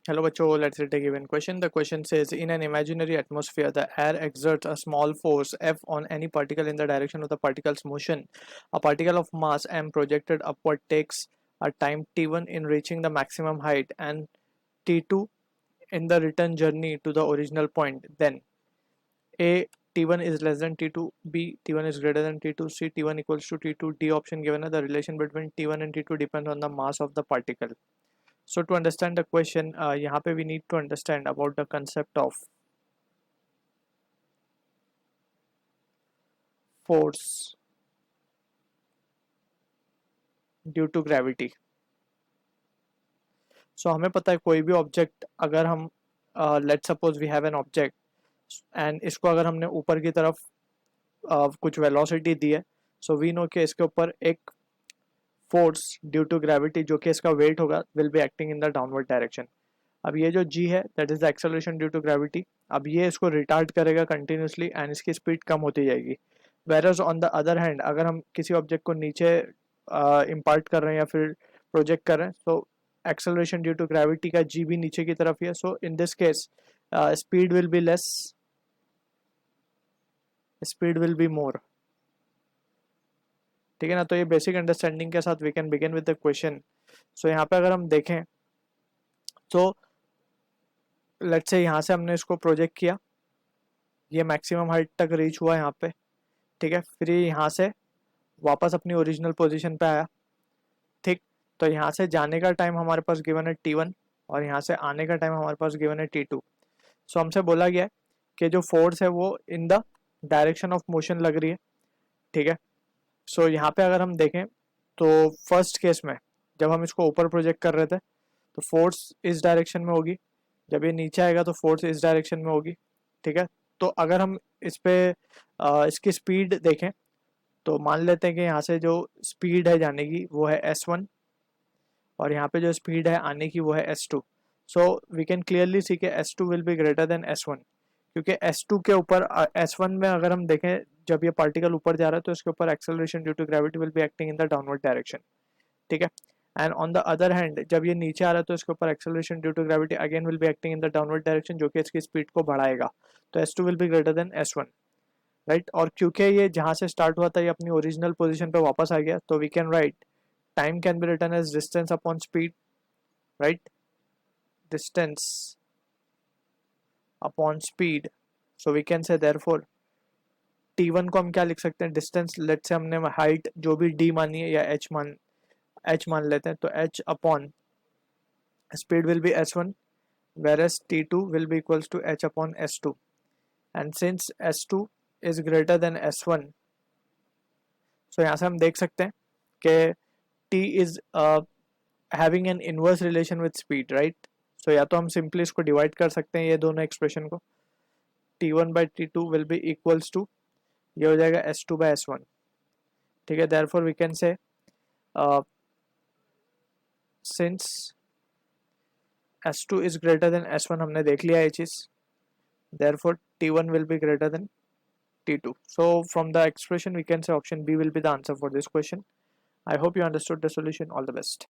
Hello बच्चों, let's read a given question. The question says, in an imaginary atmosphere, the air exerts a small force F on any particle in the direction of the particle's motion. A particle of mass m projected upward takes a time t1 in reaching the maximum height and t2 in the return journey to the original point. Then A t1 is less than t2, B t1 is greater than t2, C t1 equals to t2, D option given. The relation between t1 and t2 depends on the mass of the particle. So to understand the question, यहाँ पे we need to understand about the concept of force due to gravity. So हमें पता है कोई भी object अगर हम let suppose we have an object and इसको अगर हमने ऊपर की तरफ कुछ वेलोसिटी दी है, सो वी नो कि इसके ऊपर एक फोर्स ड्यू टू ग्रेविटी जो कि इसका वेट होगा will be acting in the downward direction. अब ये जो g है that is the acceleration due to gravity. अब ये इसको रिटार्ड करेगा कंटिन्यूसली एंड इसकी स्पीड कम होती जाएगी. Whereas on the other hand अगर हम किसी ऑब्जेक्ट को नीचे इम्पार्ट कर रहे हैं या फिर प्रोजेक्ट कर रहे हैं, so acceleration due to gravity का g भी नीचे की तरफ ही है. So in this case speed will be less, speed will be more. ठीक है ना. तो ये बेसिक अंडरस्टैंडिंग के साथ we can begin with the question. So यहाँ पे अगर हम देखें तो लेट्स से यहाँ से हमने इसको प्रोजेक्ट किया, ये मैक्सिमम हाइट तक रीच हुआ यहाँ पे. ठीक है. फिर ये यहाँ से वापस अपनी ओरिजिनल पोजीशन पे आया. ठीक. तो यहाँ से जाने का टाइम हमारे पास गिवन है t1 और यहाँ से आने का टाइम हमारे पास गिवन है t2. सो हमसे बोला गया है कि जो फोर्स है वो in the direction of motion लग रही है. ठीक है. सो यहाँ पे अगर हम देखें तो फर्स्ट केस में जब हम इसको ऊपर प्रोजेक्ट कर रहे थे तो फोर्स इस डायरेक्शन में होगी, जब ये नीचे आएगा तो फोर्स इस डायरेक्शन में होगी. ठीक है. तो अगर हम इस पे इसकी स्पीड देखें तो मान लेते हैं कि यहाँ से जो स्पीड है जाने की वो है s1 और यहाँ पे जो स्पीड है आने की वो है s2. So we can clearly see कि s2 will be greater than s1, क्योंकि s2 के ऊपर s1 में अगर हम देखें जब ये पार्टिकल ऊपर जा रहा है तो इसके ऊपर acceleration due to gravity will be acting in the downward direction. ठीक है. And on the other hand जब ये नीचे आ रहा है तो इसके ऊपर acceleration due to gravity again will be acting in the downward direction जो कि इसकी स्पीड को बढ़ाएगा. तो s2 will be greater than s1, right. और क्योंकि ये जहाँ से स्टार्ट हुआ था ये अपनी ओरिजिनल पोजीशन पे वापस आ गया, तो we can write time can be written as distance upon speed, right. Distance upon speed. So we can say therefore t1 को हम क्या लिख सकते हैं, डिस्टेंस लेट से हमने हाइट जो भी d मानी है या h मान लेते हैं, तो h upon speed will B s1 whereas t2 will be equals to h upon s2. And since s2 is greater than s1, so यहाँ से हम देख सकते हैं कि t is having an inverse relation with speed, right. So या तो हम सिंपली इसको डिवाइड कर सकते हैं ये दोनों एक्सप्रेशन को. t1 by t2 will be equals to ये हो जाएगा s2 by s1. ठीक है. therefore we can say since s2 is greater than s1 हमने देख लिया ये चीज, therefore t1 will be greater than t2. So from the expression we can say option B will be the answer for this question. I hope you understood the solution. All the best.